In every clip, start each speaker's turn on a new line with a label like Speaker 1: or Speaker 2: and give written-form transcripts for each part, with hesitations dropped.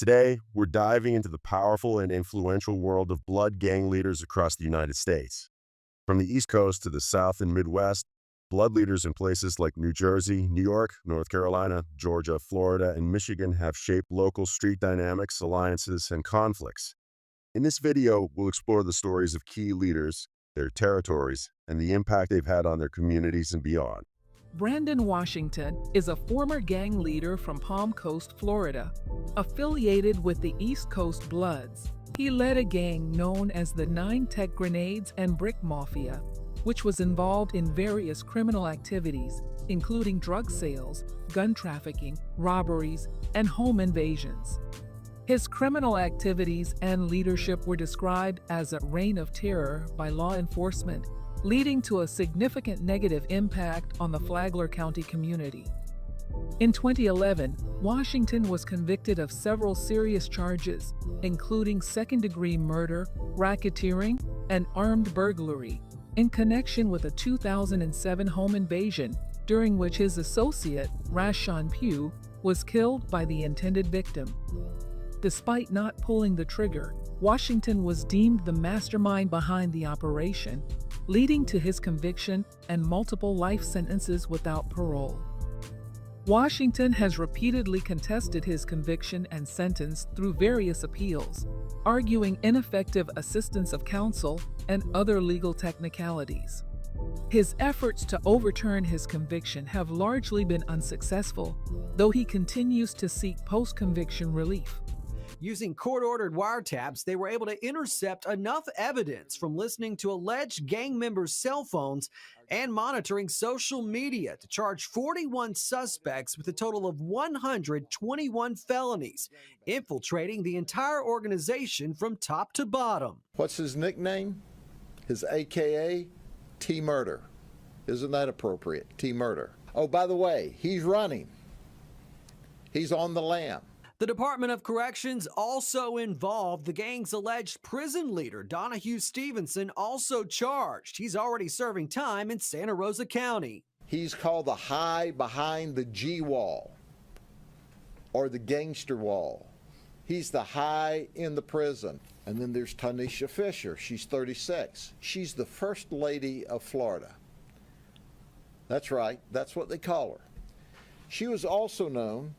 Speaker 1: Today, we're diving into the powerful and influential world of blood gang leaders across the United States. From the East Coast to the South and Midwest, blood leaders in places like New Jersey, New York, North Carolina, Georgia, Florida, and Michigan have shaped local street dynamics, alliances, and conflicts. In this video, we'll explore the stories of key leaders, their territories, and the impact they've had on their communities and beyond.
Speaker 2: Brandon Washington is a former gang leader from Palm Coast, Florida, affiliated with the East Coast Bloods. He led a gang known as the Nine Tech Grenades and Brick Mafia, which was involved in various criminal activities, including drug sales, gun trafficking, robberies, and home invasions. His criminal activities and leadership were described as a reign of terror by law enforcement, leading to a significant negative impact on the Flagler County community. In 2011, Washington was convicted of several serious charges, including second-degree murder, racketeering, and armed burglary, in connection with a 2007 home invasion during which his associate, Rashawn Pugh, was killed by the intended victim. Despite not pulling the trigger, Washington was deemed the mastermind behind the operation, leading to his conviction and multiple life sentences without parole. Washington has repeatedly contested his conviction and sentence through various appeals, arguing ineffective assistance of counsel and other legal technicalities. His efforts to overturn his conviction have largely been unsuccessful, though he continues to seek post-conviction relief.
Speaker 3: Using court-ordered wiretaps, they were able to intercept enough evidence from listening to alleged gang members' cell phones and monitoring social media to charge 41 suspects with a total of 121 felonies, infiltrating the entire organization from top to bottom.
Speaker 4: What's his nickname? His AKA? T-Murder. Isn't that appropriate? T-Murder. Oh, by the way, he's running. He's on the lam.
Speaker 3: The Department of Corrections also involved. The gang's alleged prison leader, Donahue Stevenson, also charged. He's already serving time in Santa Rosa County.
Speaker 4: He's called the high behind the G wall, or the gangster wall. He's the high in the prison. And then there's Tanisha Fisher. She's 36. She's the first lady of Florida. That's right. That's what they call her. She was also known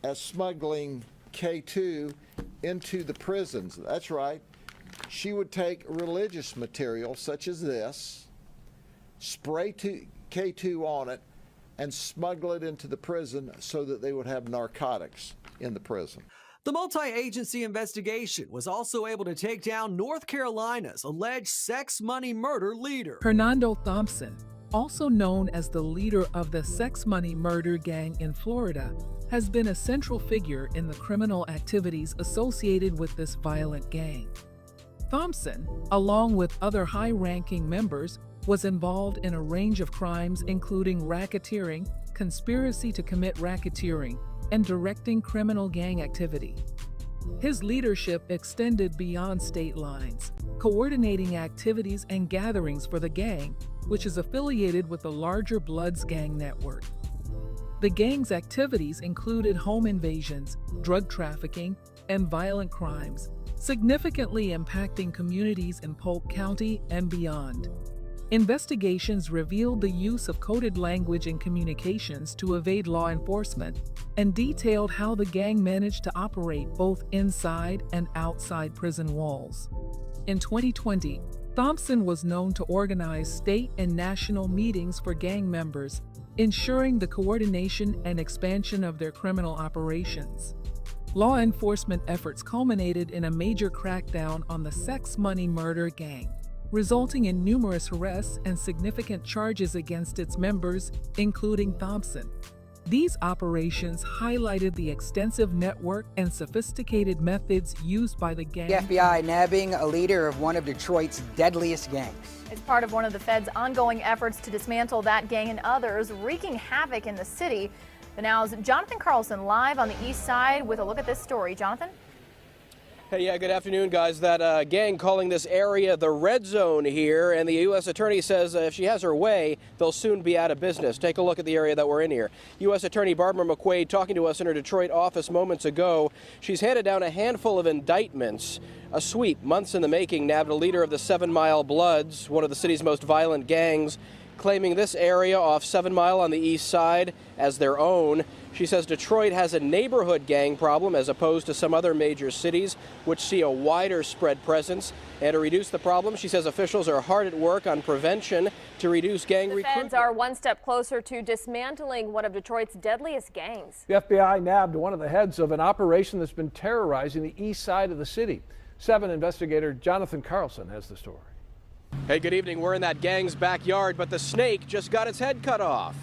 Speaker 4: as smuggling K2 into the prisons. That's right. She would take religious material such as this, spray K2 on it, and smuggle it into the prison so that they would have narcotics in the prison.
Speaker 3: The multi-agency investigation was also able to take down North Carolina's alleged sex money murder leader,
Speaker 2: Hernando Thompson, also known as the leader of the sex money murder gang in Florida, has been a central figure in the criminal activities associated with this violent gang. Thompson, along with other high-ranking members, was involved in a range of crimes including racketeering, conspiracy to commit racketeering, and directing criminal gang activity. His leadership extended beyond state lines, coordinating activities and gatherings for the gang, which is affiliated with the larger Bloods gang network. The gang's activities included home invasions, drug trafficking, and violent crimes, significantly impacting communities in Polk County and beyond. Investigations revealed the use of coded language in communications to evade law enforcement and detailed how the gang managed to operate both inside and outside prison walls. In 2020, Thompson was known to organize state and national meetings for gang members, ensuring the coordination and expansion of their criminal operations. Law enforcement efforts culminated in a major crackdown on the sex money murder gang, resulting in numerous arrests and significant charges against its members, including Thompson. These operations highlighted the extensive network and sophisticated methods used by the gang.
Speaker 5: The FBI nabbing a leader of one of Detroit's deadliest gangs.
Speaker 6: It's part of one of the Fed's ongoing efforts to dismantle that gang and others wreaking havoc in the city. But now's Jonathan Carlson live on the east side with a look at this story. Jonathan?
Speaker 7: Hey, yeah, good afternoon, guys. That gang calling this area the red zone here, and the U.S. Attorney says if she has her way, they'll soon be out of business. Take a look at the area that we're in here. U.S. Attorney Barbara McQuaid talking to us in her Detroit office moments ago. She's handed down a handful of indictments. A sweep, months in the making, nabbed a leader of the 7 Mile Bloods, one of the city's most violent gangs, claiming this area off 7 Mile on the east side as their own. She says Detroit has a neighborhood gang problem as opposed to some other major cities, which see a wider spread presence. And to reduce the problem, she says officials are hard at work on prevention to reduce gang recruitment.
Speaker 8: Feds are one step closer to dismantling one of Detroit's deadliest gangs.
Speaker 9: The FBI nabbed one of the heads of an operation that's been terrorizing the east side of the city. 7 investigator Jonathan Carlson has the story.
Speaker 7: Hey, good evening. We're in that gang's backyard, but the snake just got its head cut off.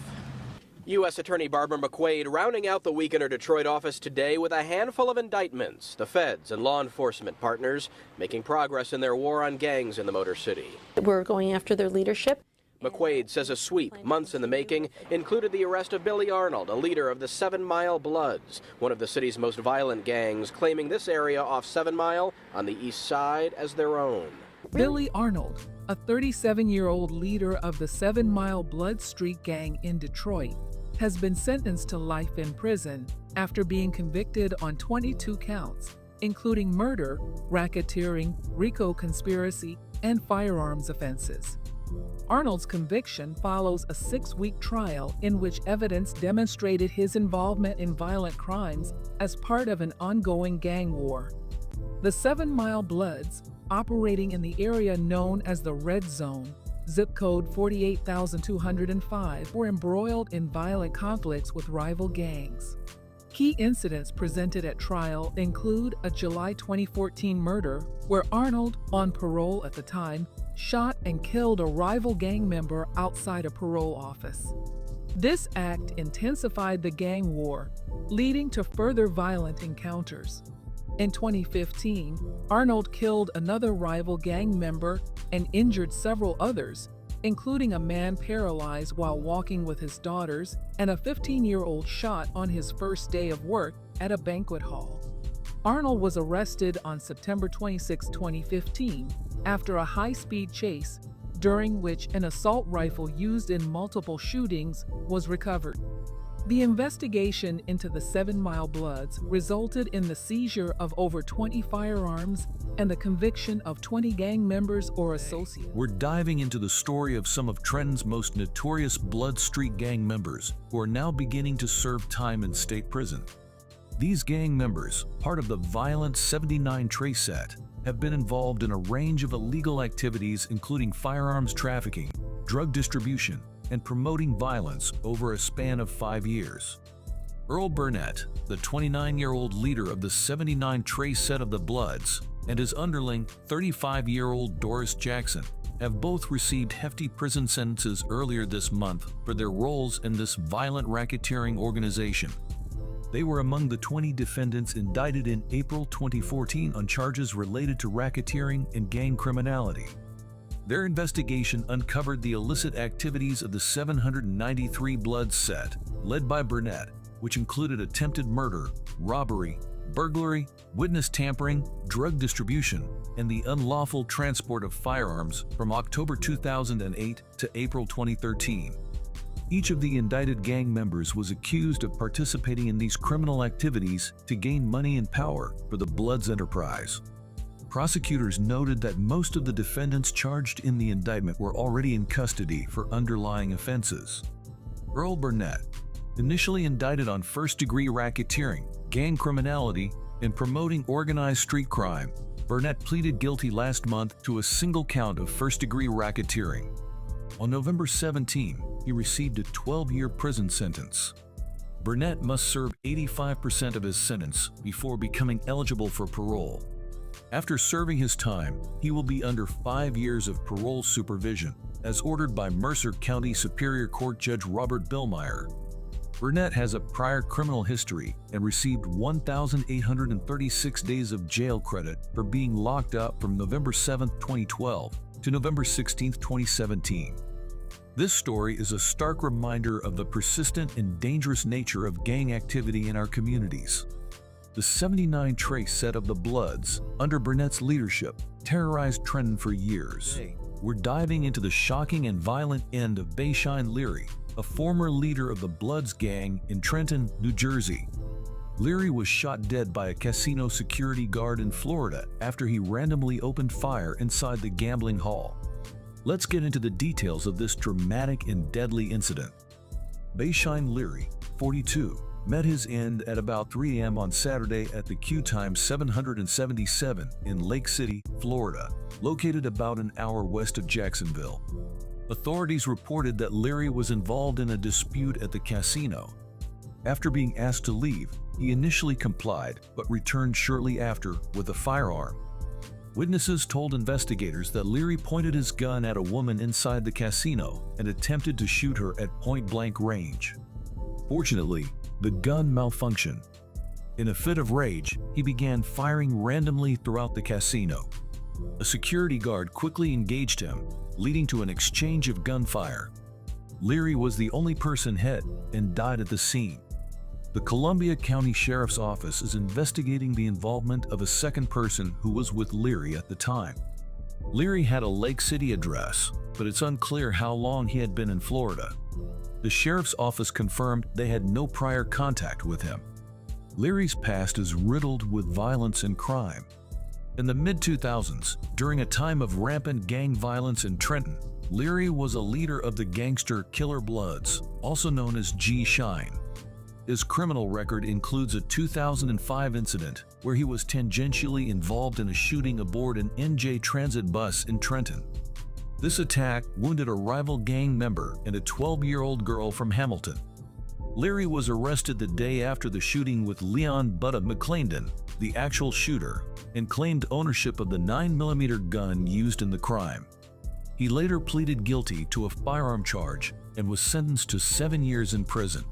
Speaker 7: U.S. Attorney Barbara McQuaid rounding out the week in her Detroit office today with a handful of indictments. The feds and law enforcement partners making progress in their war on gangs in the Motor City.
Speaker 10: We're going after their leadership.
Speaker 7: McQuaid says a sweep, months in the making, included the arrest of Billy Arnold, a leader of the 7 Mile Bloods, one of the city's most violent gangs, claiming this area off 7 Mile on the east side as their own.
Speaker 2: Billy Arnold, a 37-year-old leader of the 7 Mile Blood Street gang in Detroit, has been sentenced to life in prison after being convicted on 22 counts, including murder, racketeering, RICO conspiracy, and firearms offenses. Arnold's conviction follows a 6-week trial in which evidence demonstrated his involvement in violent crimes as part of an ongoing gang war. The 7 Mile Bloods, operating in the area known as the Red Zone, zip code 48,205, were embroiled in violent conflicts with rival gangs. Key incidents presented at trial include a July 2014 murder where Arnold, on parole at the time, shot and killed a rival gang member outside a parole office. This act intensified the gang war, leading to further violent encounters. In 2015, Arnold killed another rival gang member and injured several others, including a man paralyzed while walking with his daughters and a 15-year-old shot on his first day of work at a banquet hall. Arnold was arrested on September 26, 2015, after a high-speed chase, during which an assault rifle used in multiple shootings was recovered. The investigation into the 7 Mile Bloods resulted in the seizure of over 20 firearms and the conviction of 20 gang members or associates.
Speaker 11: We're diving into the story of some of Trenton's most notorious Blood Street gang members who are now beginning to serve time in state prison. These gang members, part of the violent 79 Trace set, have been involved in a range of illegal activities including firearms trafficking, drug distribution, and promoting violence over a span of 5 years. Earl Burnett, the 29-year-old leader of the 79 Trace set of the Bloods, and his underling, 35-year-old Doris Jackson, have both received hefty prison sentences earlier this month for their roles in this violent racketeering organization. They were among the 20 defendants indicted in April 2014 on charges related to racketeering and gang criminality. Their investigation uncovered the illicit activities of the 793 Bloods set, led by Burnett, which included attempted murder, robbery, burglary, witness tampering, drug distribution, and the unlawful transport of firearms from October 2008 to April 2013. Each of the indicted gang members was accused of participating in these criminal activities to gain money and power for the Bloods enterprise. Prosecutors noted that most of the defendants charged in the indictment were already in custody for underlying offenses. Earl Burnett, initially indicted on first-degree racketeering, gang criminality, and promoting organized street crime, Burnett pleaded guilty last month to a single count of first-degree racketeering. On November 17, he received a 12-year prison sentence. Burnett must serve 85% of his sentence before becoming eligible for parole. After serving his time, he will be under 5 years of parole supervision, as ordered by Mercer County Superior Court Judge Robert Billmeyer. Burnett has a prior criminal history and received 1,836 days of jail credit for being locked up from November 7, 2012 to November 16, 2017. This story is a stark reminder of the persistent and dangerous nature of gang activity in our communities. The 79 trace set of the Bloods, under Burnett's leadership, terrorized Trenton for years. We're diving into the shocking and violent end of Bayshine Leary, a former leader of the Bloods gang in Trenton, New Jersey. Leary was shot dead by a casino security guard in Florida after he randomly opened fire inside the gambling hall. Let's get into the details of this dramatic and deadly incident. Bayshine Leary, 42, met his end at about 3 a.m. on Saturday at the Q Time 777 in Lake City, Florida, located about an hour west of Jacksonville. Authorities reported that Leary was involved in a dispute at the casino. After being asked to leave, he initially complied but returned shortly after with a firearm. Witnesses told investigators that Leary pointed his gun at a woman inside the casino and attempted to shoot her at point-blank range. Fortunately, the gun malfunctioned. In a fit of rage, he began firing randomly throughout the casino. A security guard quickly engaged him, leading to an exchange of gunfire. Leary was the only person hit and died at the scene. The Columbia County Sheriff's Office is investigating the involvement of a second person who was with Leary at the time. Leary had a Lake City address, but it's unclear how long he had been in Florida. The Sheriff's Office confirmed they had no prior contact with him. Leary's past is riddled with violence and crime. In the mid-2000s, during a time of rampant gang violence in Trenton, Leary was a leader of the gangster Killer Bloods, also known as G. Shine. His criminal record includes a 2005 incident where he was tangentially involved in a shooting aboard an NJ Transit bus in Trenton. This attack wounded a rival gang member and a 12-year-old girl from Hamilton. Leary was arrested the day after the shooting with Leon Butta McClendon, the actual shooter, and claimed ownership of the 9mm gun used in the crime. He later pleaded guilty to a firearm charge and was sentenced to 7 years in prison.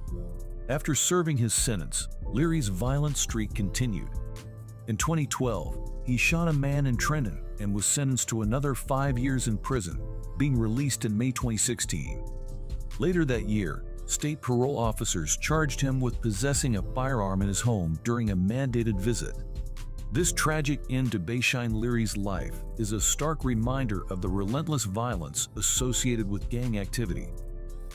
Speaker 11: After serving his sentence, Leary's violent streak continued. In 2012, he shot a man in Trenton and was sentenced to another 5 years in prison, being released in May 2016. Later that year, state parole officers charged him with possessing a firearm in his home during a mandated visit. This tragic end to Bayshine Leary's life is a stark reminder of the relentless violence associated with gang activity.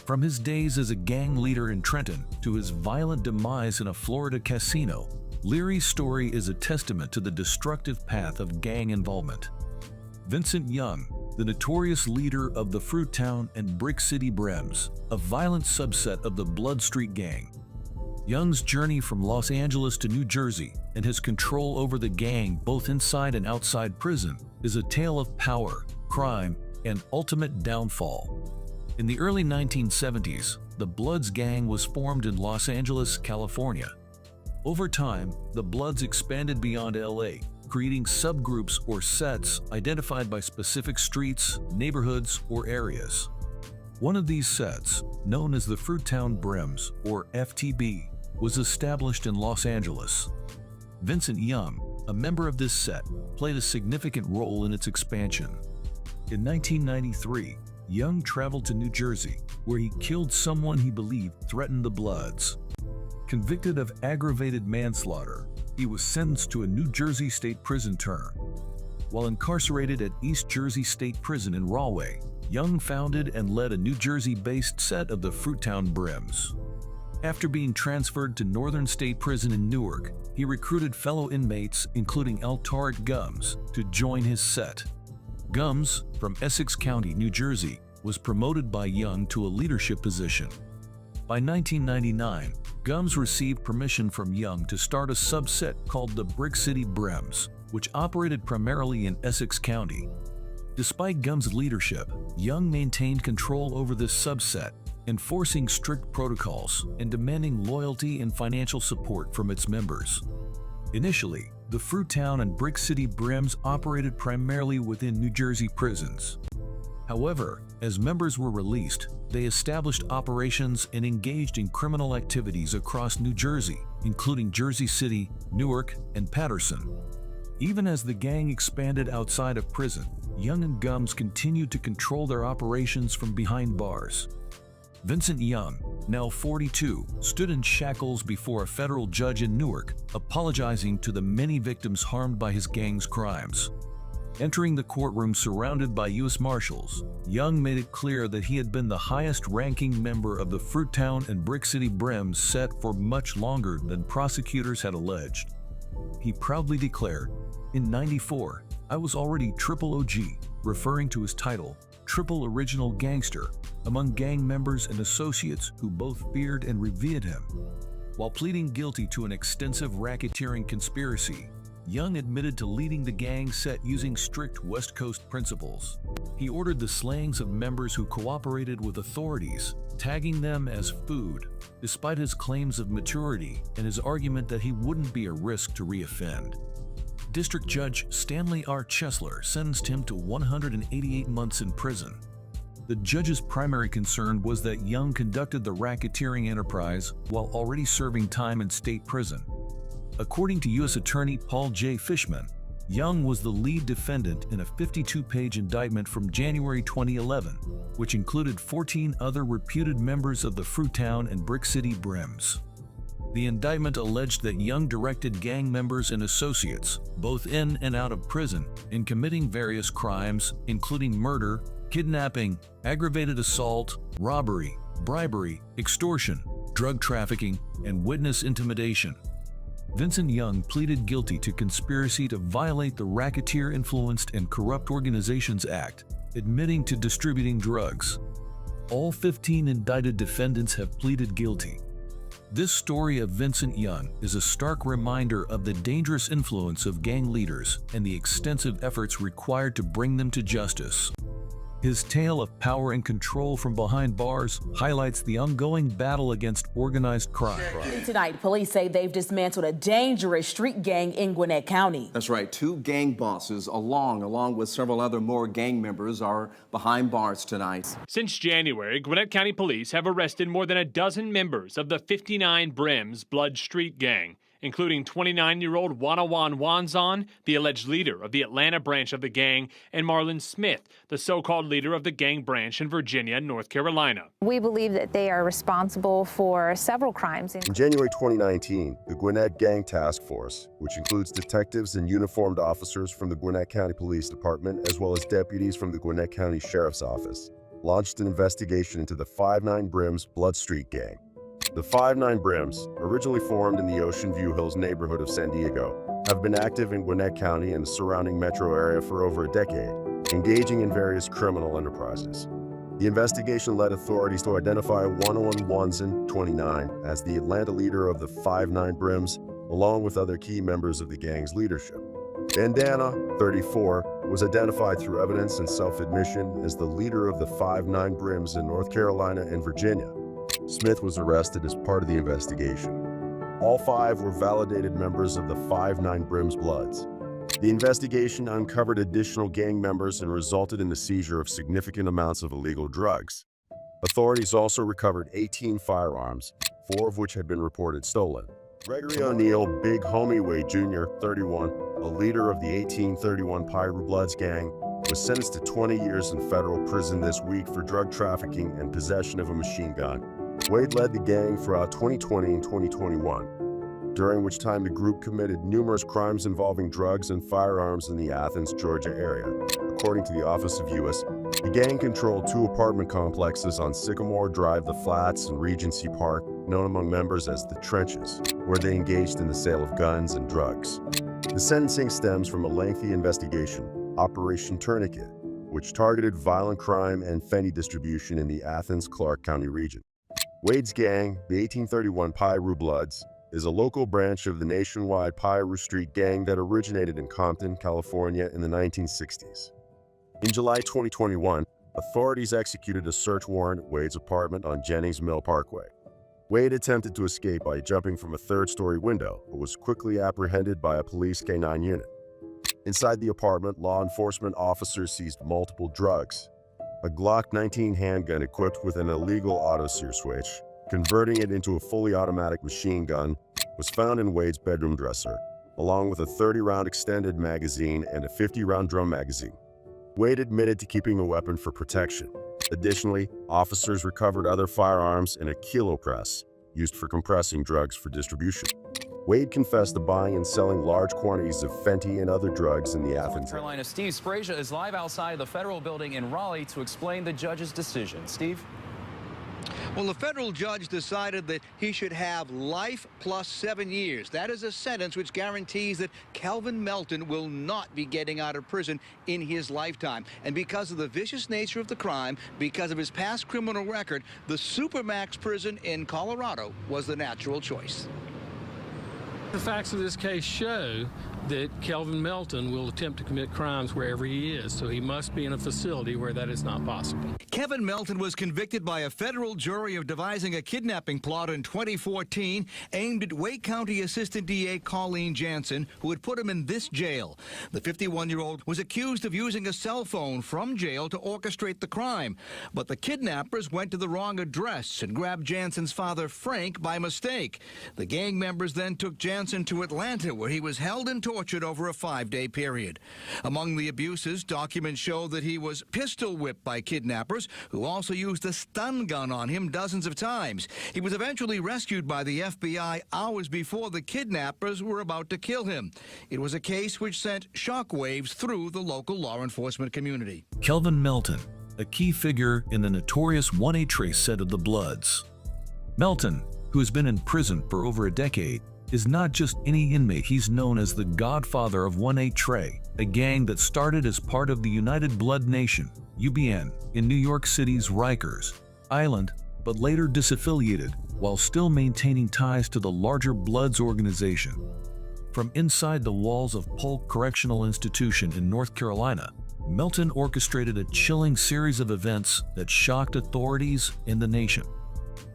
Speaker 11: From his days as a gang leader in Trenton to his violent demise in a Florida casino, Leary's story is a testament to the destructive path of gang involvement. Vincent Young, the notorious leader of the Fruittown and Brick City Brems, a violent subset of the Blood Street Gang. Young's journey from Los Angeles to New Jersey and his control over the gang both inside and outside prison is a tale of power, crime, and ultimate downfall. In the early 1970s, the Bloods gang was formed in Los Angeles, California. Over time, the Bloods expanded beyond LA, creating subgroups or sets identified by specific streets, neighborhoods, or areas. One of these sets, known as the Fruittown Brems, or FTB, was established in Los Angeles. Vincent Young, a member of this set, played a significant role in its expansion. In 1993, Young traveled to New Jersey, where he killed someone he believed threatened the Bloods. Convicted of aggravated manslaughter, he was sentenced to a New Jersey state prison term. While incarcerated at East Jersey State Prison in Rahway, Young founded and led a New Jersey-based set of the Fruittown Brems. After being transferred to Northern State Prison in Newark, he recruited fellow inmates, including Tariq Gums, to join his set. Gums, from Essex County, New Jersey, was promoted by Young to a leadership position. By 1999, Gums received permission from Young to start a subset called the Brick City Brems, which operated primarily in Essex County. Despite Gums' leadership, Young maintained control over this subset, enforcing strict protocols and demanding loyalty and financial support from its members. Initially, the Fruittown and Brick City Brems operated primarily within New Jersey prisons. However, as members were released, they established operations and engaged in criminal activities across New Jersey, including Jersey City, Newark, and Paterson. Even as the gang expanded outside of prison, Young and Gums continued to control their operations from behind bars. Vincent Young, now 42, stood in shackles before a federal judge in Newark, apologizing to the many victims harmed by his gang's crimes. Entering the courtroom surrounded by U.S. Marshals, Young made it clear that he had been the highest-ranking member of the Fruittown and Brick City Brims set for much longer than prosecutors had alleged. He proudly declared, "In '94, I was already Triple OG," referring to his title, Triple Original Gangster, among gang members and associates who both feared and revered him. While pleading guilty to an extensive racketeering conspiracy, Young admitted to leading the gang set using strict West Coast principles. He ordered the slayings of members who cooperated with authorities, tagging them as food, despite his claims of maturity and his argument that he wouldn't be a risk to reoffend. District Judge Stanley R. Chesler sentenced him to 188 months in prison. The judge's primary concern was that Young conducted the racketeering enterprise while already serving time in state prison. According to U.S. Attorney Paul J. Fishman, Young was the lead defendant in a 52-page indictment from January 2011, which included 14 other reputed members of the Fruittown and Brick City Brims. The indictment alleged that Young directed gang members and associates, both in and out of prison, in committing various crimes, including murder, kidnapping, aggravated assault, robbery, bribery, extortion, drug trafficking, and witness intimidation. Vincent Young pleaded guilty to conspiracy to violate the Racketeer-Influenced and Corrupt Organizations Act, admitting to distributing drugs. All 15 indicted defendants have pleaded guilty. This story of Vincent Young is a stark reminder of the dangerous influence of gang leaders and the extensive efforts required to bring them to justice. His tale of power and control from behind bars highlights the ongoing battle against organized crime.
Speaker 12: Tonight, police say they've dismantled a dangerous street gang in Gwinnett County.
Speaker 13: That's right. 2 gang bosses, along with several other more gang members, are behind bars tonight.
Speaker 14: Since January, Gwinnett County Police have arrested more than a dozen members of the 59 Brims Blood Street Gang, including 29-year-old Wanawan Wanzon, the alleged leader of the Atlanta branch of the gang, and Marlon Smith, the so-called leader of the gang branch in Virginia and North Carolina.
Speaker 15: We believe that they are responsible for several crimes.
Speaker 1: In January 2019, the Gwinnett Gang Task Force, which includes detectives and uniformed officers from the Gwinnett County Police Department as well as deputies from the Gwinnett County Sheriff's Office, launched an investigation into the 59 Brims Blood Street Gang. The 59 Brims, originally formed in the Ocean View Hills neighborhood of San Diego, have been active in Gwinnett County and the surrounding metro area for over a decade, engaging in various criminal enterprises. The investigation led authorities to identify Wanawan Wanzon, 29, as the Atlanta leader of the 59 Brims, along with other key members of the gang's leadership. Bandana, 34, was identified through evidence and self-admission as the leader of the 59 Brims in North Carolina and Virginia. Smith was arrested as part of the investigation. All 5 were validated members of the 59 Brims Bloods. The investigation uncovered additional gang members and resulted in the seizure of significant amounts of illegal drugs. Authorities also recovered 18 firearms, 4 of which had been reported stolen. Gregory O'Neill Big Homie Wade Jr., 31, a leader of the 1831 Piru Bloods gang, was sentenced to 20 years in federal prison this week for drug trafficking and possession of a machine gun. Wade led the gang throughout 2020 and 2021, during which time the group committed numerous crimes involving drugs and firearms in the Athens, Georgia area. According to the Office of U.S., the gang controlled 2 apartment complexes on Sycamore Drive, The Flats, and Regency Park, known among members as the Trenches, where they engaged in the sale of guns and drugs. The sentencing stems from a lengthy investigation, Operation Tourniquet, which targeted violent crime and fentanyl distribution in the Athens-Clarke County region. Wade's gang, the 1831 Piru Bloods, is a local branch of the nationwide Piru Street Gang that originated in Compton, California in the 1960s. In July 2021, authorities executed a search warrant at Wade's apartment on Jennings Mill Parkway. Wade attempted to escape by jumping from a 3rd-story window, but was quickly apprehended by a police K-9 unit. Inside the apartment, law enforcement officers seized multiple drugs, a Glock 19 handgun equipped with an illegal auto-sear switch, converting it into a fully automatic machine gun, was found in Wade's bedroom dresser, along with a 30-round extended magazine and a 50-round drum magazine. Wade admitted to keeping the weapon for protection. Additionally, officers recovered other firearms and a kilo press used for compressing drugs for distribution. Wade confessed to buying and selling large quantities of fentanyl and other drugs in the Athens.
Speaker 16: Carolina, Steve Sprasia is live outside the federal building in Raleigh to explain the judge's decision. Steve?
Speaker 17: Well, the federal judge decided that he should have life plus 7 years. That is a sentence which guarantees that Kelvin Melton will not be getting out of prison in his lifetime. And because of the vicious nature of the crime, because of his past criminal record, the Supermax prison in Colorado was the natural choice.
Speaker 18: The facts of this case show that Kelvin Melton will attempt to commit crimes wherever he is, so he must be in a facility where that is not possible.
Speaker 17: Kevin Melton was convicted by a federal jury of devising a kidnapping plot in 2014 aimed at Wake County Assistant DA Colleen Jansen, who had put him in this jail. The 51-year-old was accused of using a cell phone from jail to orchestrate the crime, but the kidnappers went to the wrong address and grabbed Jansen's father, Frank, by mistake. The gang members then took Jansen to Atlanta, where he was held and tortured over a 5-day period. Among the abuses, documents show that he was pistol whipped by kidnappers, who also used a stun gun on him dozens of times. He was eventually rescued by the FBI hours before the kidnappers were about to kill him. It was a case which sent shockwaves through the local law enforcement community.
Speaker 11: Kelvin Melton, a key figure in the notorious 1A trace set of the Bloods. Melton, who has been in prison for over a decade, is not just any inmate. He's known as the godfather of 1A Trey, a gang that started as part of the United Blood Nation, UBN, in New York City's Rikers Island, but later disaffiliated while still maintaining ties to the larger Bloods organization. From inside the walls of Polk Correctional Institution in North Carolina, Melton orchestrated a chilling series of events that shocked authorities in the nation.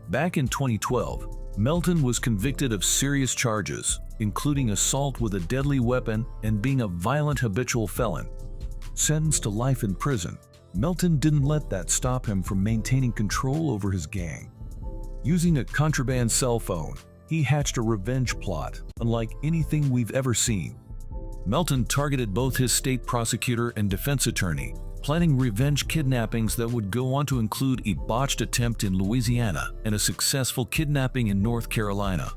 Speaker 11: Back in 2012, Melton was convicted of serious charges, including assault with a deadly weapon and being a violent habitual felon. Sentenced to life in prison, Melton didn't let that stop him from maintaining control over his gang. Using a contraband cell phone, he hatched a revenge plot unlike anything we've ever seen. Melton targeted both his state prosecutor and defense attorney, planning revenge kidnappings that would go on to include a botched attempt in Louisiana and a successful kidnapping in North Carolina.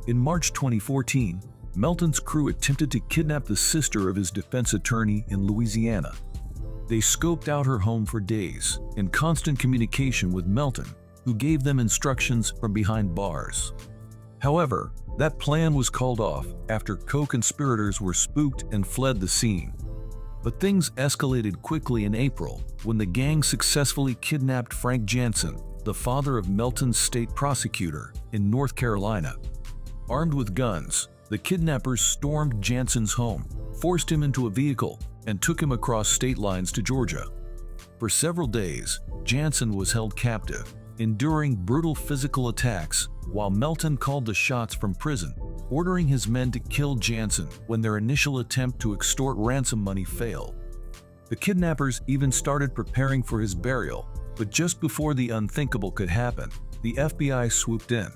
Speaker 11: In March 2014, Melton's crew attempted to kidnap the sister of his defense attorney in Louisiana. They scoped out her home for days, in constant communication with Melton, who gave them instructions from behind bars. However, that plan was called off after co-conspirators were spooked and fled the scene. But things escalated quickly in April when the gang successfully kidnapped Frank Jansen, the father of Melton's state prosecutor, in North Carolina. Armed with guns, the kidnappers stormed Jansen's home, forced him into a vehicle, and took him across state lines to Georgia. For several days, Jansen was held captive, enduring brutal physical attacks, while Melton called the shots from prison, ordering his men to kill Jansen when their initial attempt to extort ransom money failed. The kidnappers even started preparing for his burial, but just before the unthinkable could happen, the FBI swooped in.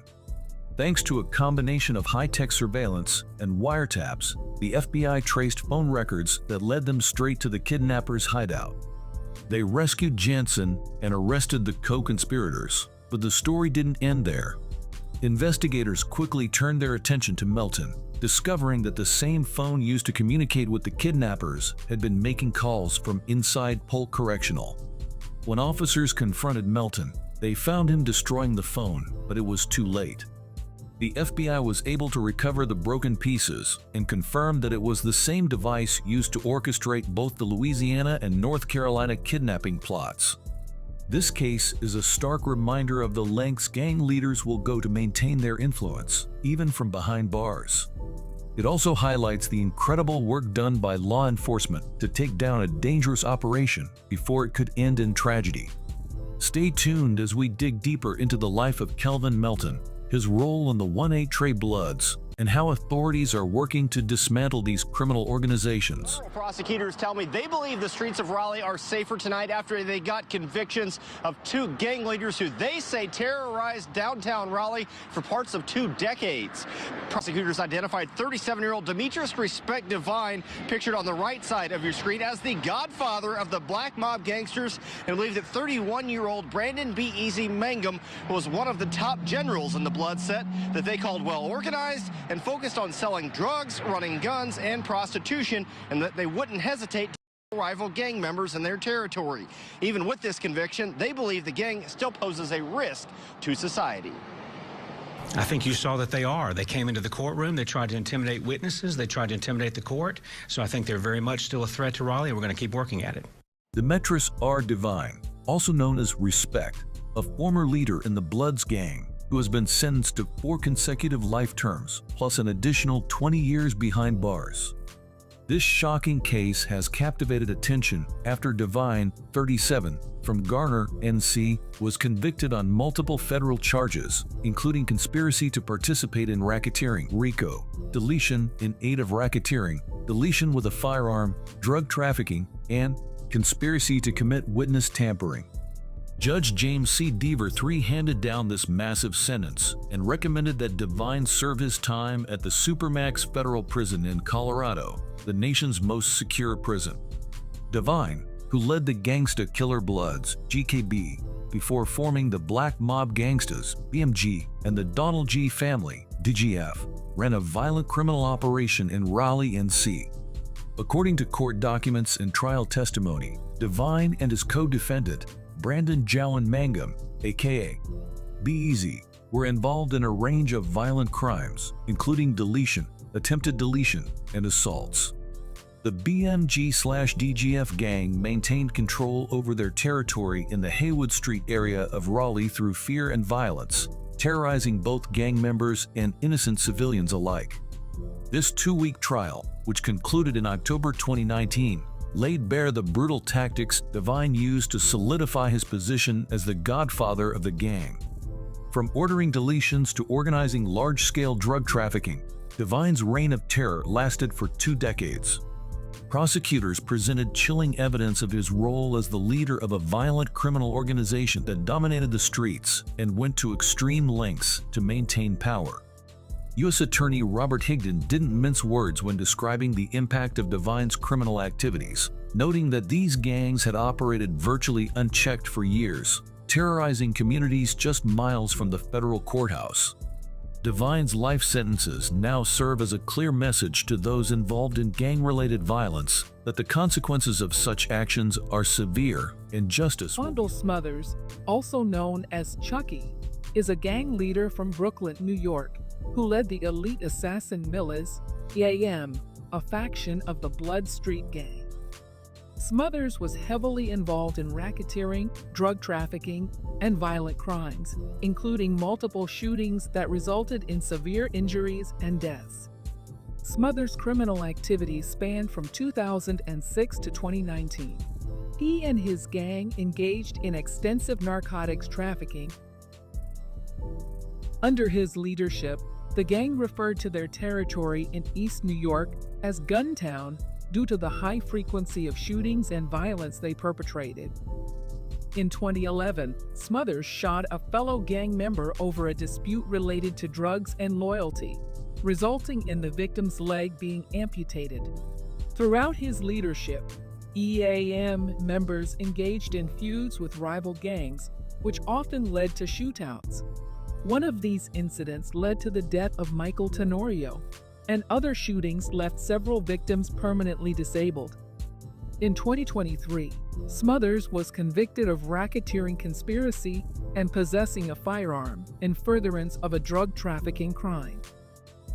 Speaker 11: Thanks to a combination of high-tech surveillance and wiretaps, the FBI traced phone records that led them straight to the kidnappers' hideout. They rescued Jansen and arrested the co-conspirators, but the story didn't end there. Investigators quickly turned their attention to Melton, discovering that the same phone used to communicate with the kidnappers had been making calls from inside Polk Correctional. When officers confronted Melton, they found him destroying the phone, but it was too late. The FBI was able to recover the broken pieces and confirmed that it was the same device used to orchestrate both the Louisiana and North Carolina kidnapping plots. This case is a stark reminder of the lengths gang leaders will go to maintain their influence, even from behind bars. It also highlights the incredible work done by law enforcement to take down a dangerous operation before it could end in tragedy. Stay tuned as we dig deeper into the life of Kelvin Melton, his role in the 1A Trey Bloods, and how authorities are working to dismantle these criminal organizations.
Speaker 19: Prosecutors tell me they believe the streets of Raleigh are safer tonight after they got convictions of 2 gang leaders who they say terrorized downtown Raleigh for parts of 2 decades. Prosecutors identified 37-year-old Demetrius Respect Divine, pictured on the right side of your screen, as the godfather of the black mob gangsters, and believe that 31-year-old Brandon B. Easy Mangum was one of the top generals in the blood set that they called well organized and focused on selling drugs, running guns, and prostitution, and that they wouldn't hesitate to kill rival gang members in their territory. Even with this conviction, they believe the gang still poses a risk to society.
Speaker 20: I think you saw that they are. They came into the courtroom, they tried to intimidate witnesses, they tried to intimidate the court, so I think they're very much still a threat to Raleigh, and we're going to keep working at it.
Speaker 11: Demetrius R. Divine, also known as Respect, a former leader in the Bloods gang, who has been sentenced to 4 consecutive life terms, plus an additional 20 years behind bars. This shocking case has captivated attention after Divine, 37, from Garner, NC, was convicted on multiple federal charges, including conspiracy to participate in racketeering, RICO, deletion in aid of racketeering, deletion with a firearm, drug trafficking, and conspiracy to commit witness tampering. Judge James C. Deaver III handed down this massive sentence and recommended that Divine serve his time at the Supermax Federal Prison in Colorado, the nation's most secure prison. Divine, who led the Gangsta Killer Bloods, GKB, before forming the Black Mob Gangstas, BMG, and the Donald G. Family, DGF, ran a violent criminal operation in Raleigh, NC. According to court documents and trial testimony, Divine and his co-defendant, Brandon Jowan Mangum, aka B-Easy, were involved in a range of violent crimes, including deletion, attempted deletion, and assaults. The BMG/DGF gang maintained control over their territory in the Haywood Street area of Raleigh through fear and violence, terrorizing both gang members and innocent civilians alike. This 2-week trial, which concluded in October 2019, laid bare the brutal tactics Divine used to solidify his position as the godfather of the gang. From ordering deletions to organizing large-scale drug trafficking, Divine's reign of terror lasted for 2 decades. Prosecutors presented chilling evidence of his role as the leader of a violent criminal organization that dominated the streets and went to extreme lengths to maintain power. U.S. Attorney Robert Higdon didn't mince words when describing the impact of Divine's criminal activities, noting that these gangs had operated virtually unchecked for years, terrorizing communities just miles from the federal courthouse. Divine's life sentences now serve as a clear message to those involved in gang-related violence that the consequences of such actions are severe and justice.
Speaker 2: Fondle Smothers, also known as Chucky, is a gang leader from Brooklyn, New York, who led the elite assassin Millis, EAM, a faction of the Blood Street Gang. Smothers was heavily involved in racketeering, drug trafficking, and violent crimes, including multiple shootings that resulted in severe injuries and deaths. Smothers' criminal activities spanned from 2006 to 2019. He and his gang engaged in extensive narcotics trafficking. Under his leadership, the gang referred to their territory in East New York as Guntown due to the high frequency of shootings and violence they perpetrated. In 2011, Smothers shot a fellow gang member over a dispute related to drugs and loyalty, resulting in the victim's leg being amputated. Throughout his leadership, EAM members engaged in feuds with rival gangs, which often led to shootouts. One of these incidents led to the death of Michael Tenorio, and other shootings left several victims permanently disabled. In 2023, Smothers was convicted of racketeering conspiracy and possessing a firearm in furtherance of a drug trafficking crime.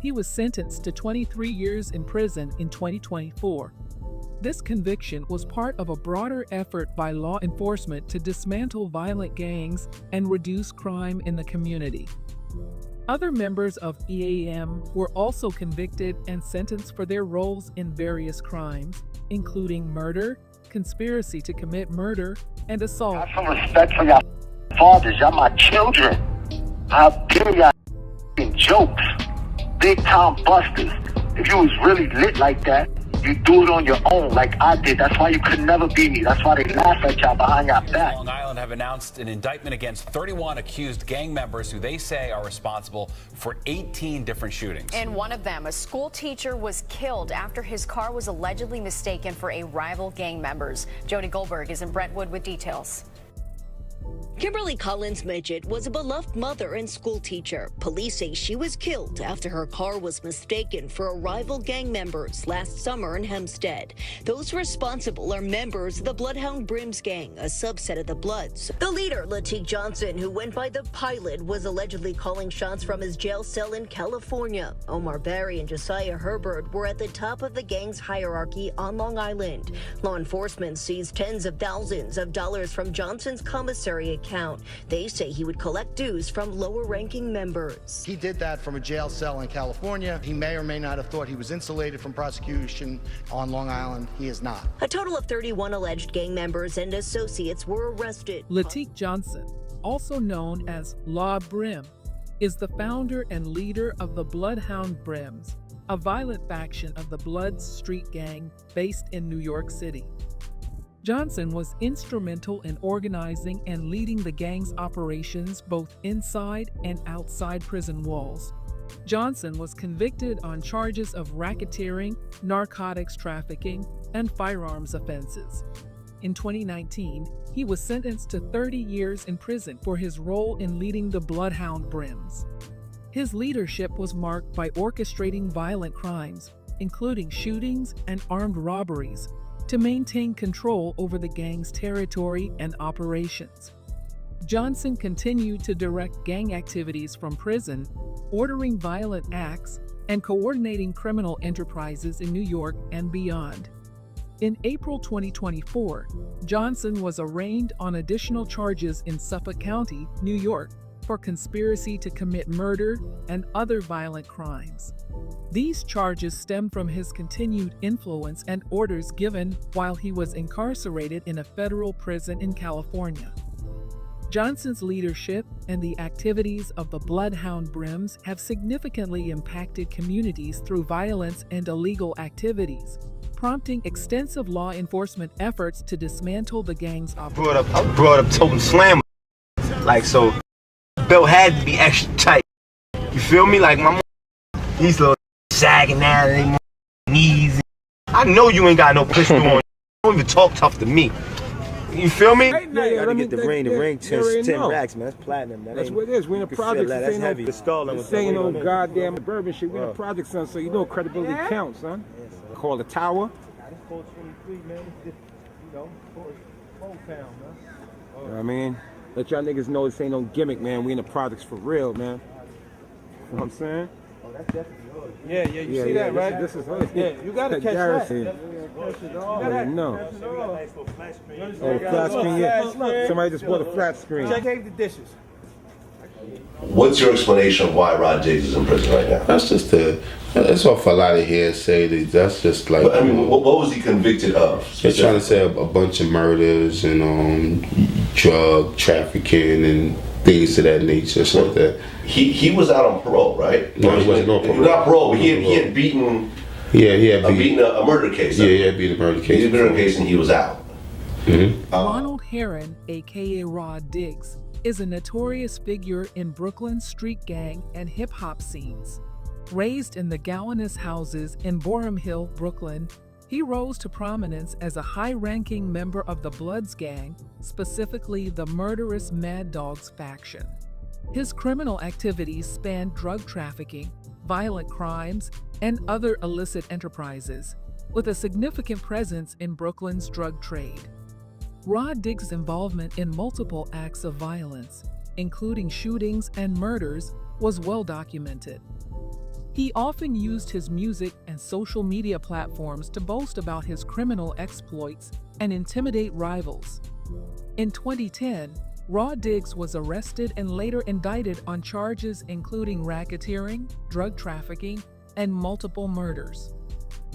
Speaker 2: He was sentenced to 23 years in prison in 2024. This conviction was part of a broader effort by law enforcement to dismantle violent gangs and reduce crime in the community. Other members of EAM were also convicted and sentenced for their roles in various crimes, including murder, conspiracy to commit murder, and assault.
Speaker 21: I have some respect for y'all fathers. Y'all my children. How dare y'all jokes? big time busters. If you was really lit like that, you do it on your own like I did. That's why you could never beat me. That's why they laugh at y'all behind your back.
Speaker 16: Long Island have announced an indictment against 31 accused gang members who they say are responsible for 18 different shootings.
Speaker 22: In one of them, a school teacher was killed after his car was allegedly mistaken for a rival gang member's. Jody Goldberg is in Brentwood with details.
Speaker 23: Kimberly Collins Midget was a beloved mother and school teacher. Police say she was killed after her car was mistaken for a rival gang members last summer in Hempstead. Those responsible are members of the Bloodhound Brims gang, a subset of the Bloods. The leader, Latique Johnson, who went by the Pilot, was allegedly calling shots from his jail cell in California. Omar Barry and Josiah Herbert were at the top of the gang's hierarchy on Long Island. Law enforcement seized tens of thousands of dollars from Johnson's commissary account. They say he would collect dues from lower-ranking members.
Speaker 24: He did that from a jail cell in California. He may or may not have thought he was insulated from prosecution on Long Island. He is not.
Speaker 23: A total of 31 alleged gang members and associates were arrested.
Speaker 2: Latique Johnson, also known as La Brim, is the founder and leader of the Bloodhound Brims, a violent faction of the Bloods street gang based in New York City. Johnson was instrumental in organizing and leading the gang's operations both inside and outside prison walls. Johnson was convicted on charges of racketeering, narcotics trafficking, and firearms offenses. In 2019, he was sentenced to 30 years in prison for his role in leading the Bloodhound Brims. His leadership was marked by orchestrating violent crimes, including shootings and armed robberies, to maintain control over the gang's territory and operations. Johnson continued to direct gang activities from prison, ordering violent acts, and coordinating criminal enterprises in New York and beyond. In April 2024, Johnson was arraigned on additional charges in Suffolk County, New York, for conspiracy to commit murder and other violent crimes. These charges stem from his continued influence and orders given while he was incarcerated in a federal prison in California. Johnson's leadership and the activities of the Bloodhound Brims have significantly impacted communities through violence and illegal activities, prompting extensive law enforcement efforts to dismantle the gang's operations.
Speaker 25: I brought up toting slam. Like, so, belt had to be extra tight. You feel me? Like, these little sagging out of their knees. I know you ain't got no pistol on you. Don't even talk tough to me. You feel me?
Speaker 26: Yeah, let me get the ring. The ring 10
Speaker 25: racks, man. That's platinum.
Speaker 26: That's what it is. We in a project.
Speaker 25: That's heavy.
Speaker 26: This ain't no goddamn bourbon shit. We in a project, son, so you know credibility counts, son. Call the tower.
Speaker 25: 423, man. Just, you know, 4 pound, man.
Speaker 26: You know what I mean? Let y'all niggas know this ain't no gimmick, man. We in the projects for real, man. You know what I'm saying?
Speaker 25: Oh, that's definitely hood.
Speaker 26: Yeah, you see that, right? This is hood.
Speaker 25: Yeah, you gotta catch that.
Speaker 26: No. Oh, flat screen, yeah. Somebody just bought a flat screen. Check the dishes.
Speaker 27: What's your explanation of why Rod Diggs is in prison right now?
Speaker 28: That's just that's off a lot of hearsay. That's just like.
Speaker 27: I mean, what was he convicted of?
Speaker 28: They're trying to say a bunch of murders and drug trafficking and things of that nature. So that
Speaker 27: he was out on parole, right?
Speaker 28: No, he wasn't on parole.
Speaker 27: He was not parole, but he had beaten.
Speaker 28: Yeah, he had
Speaker 27: beaten a murder case.
Speaker 28: Yeah, he had beaten a murder case.
Speaker 27: He had beaten a murder case and he was out.
Speaker 2: Ronald Herron, aka Rod Diggs, is a notorious figure in Brooklyn's street gang and hip-hop scenes. Raised in the Gowanus houses in Boerum Hill, Brooklyn, he rose to prominence as a high-ranking member of the Bloods gang, specifically the murderous Mad Dogs faction. His criminal activities spanned drug trafficking, violent crimes, and other illicit enterprises, with a significant presence in Brooklyn's drug trade. Rod Diggs' involvement in multiple acts of violence, including shootings and murders, was well documented. He often used his music and social media platforms to boast about his criminal exploits and intimidate rivals. In 2010, Rod Diggs was arrested and later indicted on charges including racketeering, drug trafficking, and multiple murders.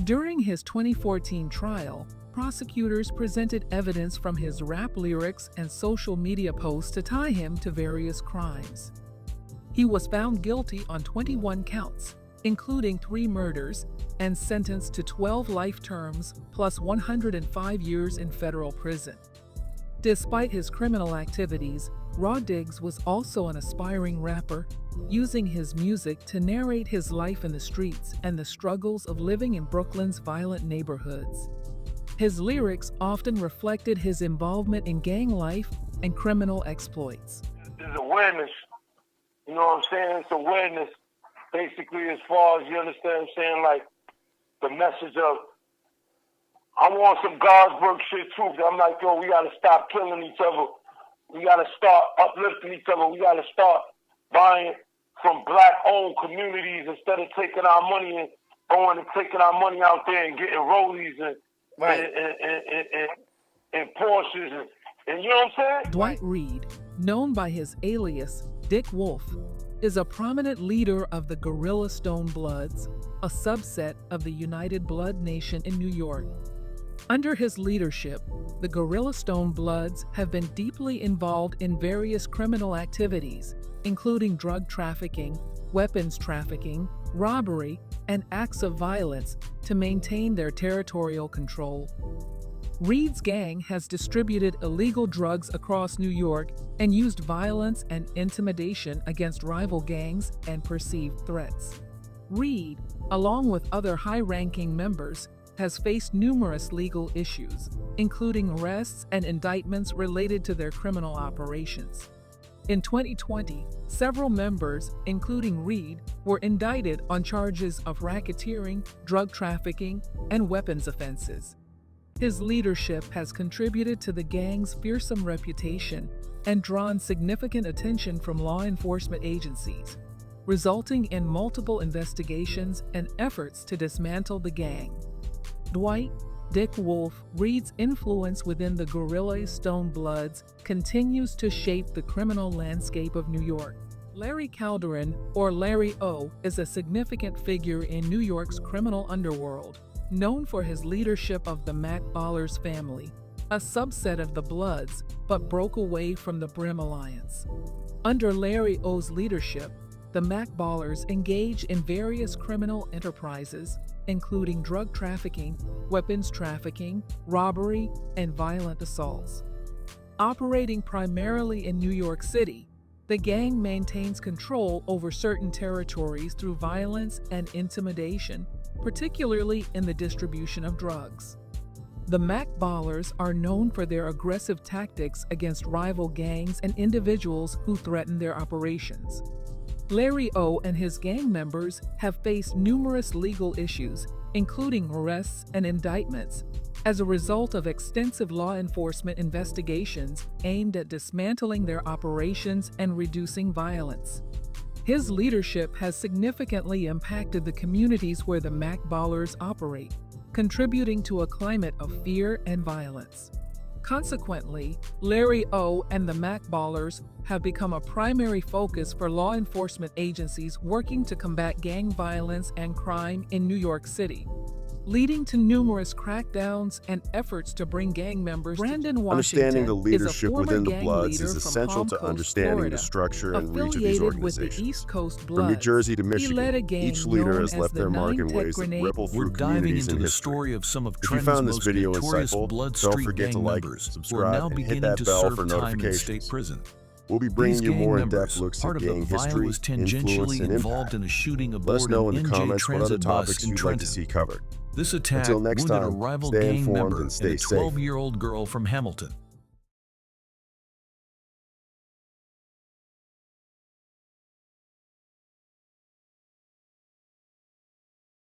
Speaker 2: During his 2014 trial, prosecutors presented evidence from his rap lyrics and social media posts to tie him to various crimes. He was found guilty on 21 counts, including 3 murders, and sentenced to 12 life terms plus 105 years in federal prison. Despite his criminal activities, Rod Diggs was also an aspiring rapper, using his music to narrate his life in the streets and the struggles of living in Brooklyn's violent neighborhoods. His lyrics often reflected his involvement in gang life and criminal exploits.
Speaker 3: There's awareness, you know what I'm saying? It's awareness, basically, as far as, you understand what I'm saying, like the message of, I want some Godsburg shit too. I'm like, yo, we gotta stop killing each other. We gotta start uplifting each other. We gotta start buying from black-owned communities instead of taking our money and going and taking our money out there and getting rollies and Porsches and you know what I'm saying?
Speaker 2: Dwight Reed, known by his alias Dick Wolf, is a prominent leader of the Gorilla Stone Bloods, a subset of the United Blood Nation in New York. Under his leadership, the Gorilla Stone Bloods have been deeply involved in various criminal activities, including drug trafficking, weapons trafficking, robbery, and acts of violence to maintain their territorial control. Reed's gang has distributed illegal drugs across New York and used violence and intimidation against rival gangs and perceived threats. Reed, along with other high-ranking members, has faced numerous legal issues, including arrests and indictments related to their criminal operations. In 2020, several members, including Reed, were indicted on charges of racketeering, drug trafficking, and weapons offenses. His leadership has contributed to the gang's fearsome reputation and drawn significant attention from law enforcement agencies, resulting in multiple investigations and efforts to dismantle the gang. Dwight Dick Wolf Reed's influence within the Gorilla Stone Bloods continues to shape the criminal landscape of New York. Larry Calderon, or Larry O, is a significant figure in New York's criminal underworld, known for his leadership of the Mac Ballers family, a subset of the Bloods, but broke away from the Brim Alliance. Under Larry O's leadership, the Mac Ballers engage in various criminal enterprises, including drug trafficking, weapons trafficking, robbery, and violent assaults. Operating primarily in New York City, the gang maintains control over certain territories through violence and intimidation, particularly in the distribution of drugs. The Mac Ballers are known for their aggressive tactics against rival gangs and individuals who threaten their operations. Larry O and his gang members have faced numerous legal issues, including arrests and indictments, as a result of extensive law enforcement investigations aimed at dismantling their operations and reducing violence. His leadership has significantly impacted the communities where the Mac Ballers operate, contributing to a climate of fear and violence. Consequently, Larry O and the Mac Ballers have become a primary focus for law enforcement agencies working to combat gang violence and crime in New York City, leading to numerous crackdowns and efforts to bring gang members. Brandon Washington,
Speaker 1: understanding the leadership
Speaker 2: is a
Speaker 1: within the
Speaker 2: gang
Speaker 1: Bloods
Speaker 2: leader
Speaker 1: is
Speaker 2: from
Speaker 1: essential
Speaker 2: Palm
Speaker 1: to
Speaker 2: Coast,
Speaker 1: understanding
Speaker 2: Florida,
Speaker 1: the structure and reach of these
Speaker 2: affiliated with the
Speaker 1: organizations.
Speaker 2: East Coast
Speaker 1: From
Speaker 2: Bloods.
Speaker 1: New Jersey to
Speaker 2: He led a
Speaker 1: Michigan,
Speaker 2: gang
Speaker 1: each leader
Speaker 2: known
Speaker 1: has
Speaker 2: as
Speaker 1: left
Speaker 2: the
Speaker 1: their mark in
Speaker 2: Nine Tech
Speaker 1: ways that
Speaker 2: Grenade.
Speaker 1: ripple
Speaker 11: We're
Speaker 1: through
Speaker 11: diving
Speaker 1: communities
Speaker 11: into
Speaker 1: and
Speaker 11: the
Speaker 1: history.
Speaker 11: story of some of
Speaker 1: If you
Speaker 11: Trent's
Speaker 1: found this
Speaker 11: most
Speaker 1: video
Speaker 11: notorious
Speaker 1: insightful,
Speaker 11: Blood
Speaker 1: don't
Speaker 11: Street
Speaker 1: forget to
Speaker 11: gang
Speaker 1: like,
Speaker 11: members who are
Speaker 1: subscribe,
Speaker 11: now
Speaker 1: and hit
Speaker 11: beginning
Speaker 1: that
Speaker 11: to
Speaker 1: bell
Speaker 11: serve
Speaker 1: for
Speaker 11: time in
Speaker 1: notifications.
Speaker 11: state prison.
Speaker 1: We'll be
Speaker 11: These
Speaker 1: bringing you
Speaker 11: gang
Speaker 1: more
Speaker 11: members,
Speaker 1: in-depth looks
Speaker 11: part
Speaker 1: at
Speaker 11: of the
Speaker 1: gang history,
Speaker 11: was
Speaker 1: influence,
Speaker 11: tangentially
Speaker 1: and
Speaker 11: involved
Speaker 1: impact.
Speaker 11: in a shooting
Speaker 1: Let us
Speaker 11: aboard
Speaker 1: know
Speaker 11: an
Speaker 1: in the
Speaker 11: NJ
Speaker 1: comments what other
Speaker 11: transit bus
Speaker 1: topics
Speaker 11: in
Speaker 1: you'd like to
Speaker 11: Trenton.
Speaker 1: see covered.
Speaker 11: This attack
Speaker 1: Until next
Speaker 11: wounded a
Speaker 1: time,
Speaker 11: rival
Speaker 1: stay
Speaker 11: gang
Speaker 1: informed
Speaker 11: member
Speaker 1: and stay
Speaker 11: and a
Speaker 1: safe.
Speaker 11: 12-year-old girl from Hamilton.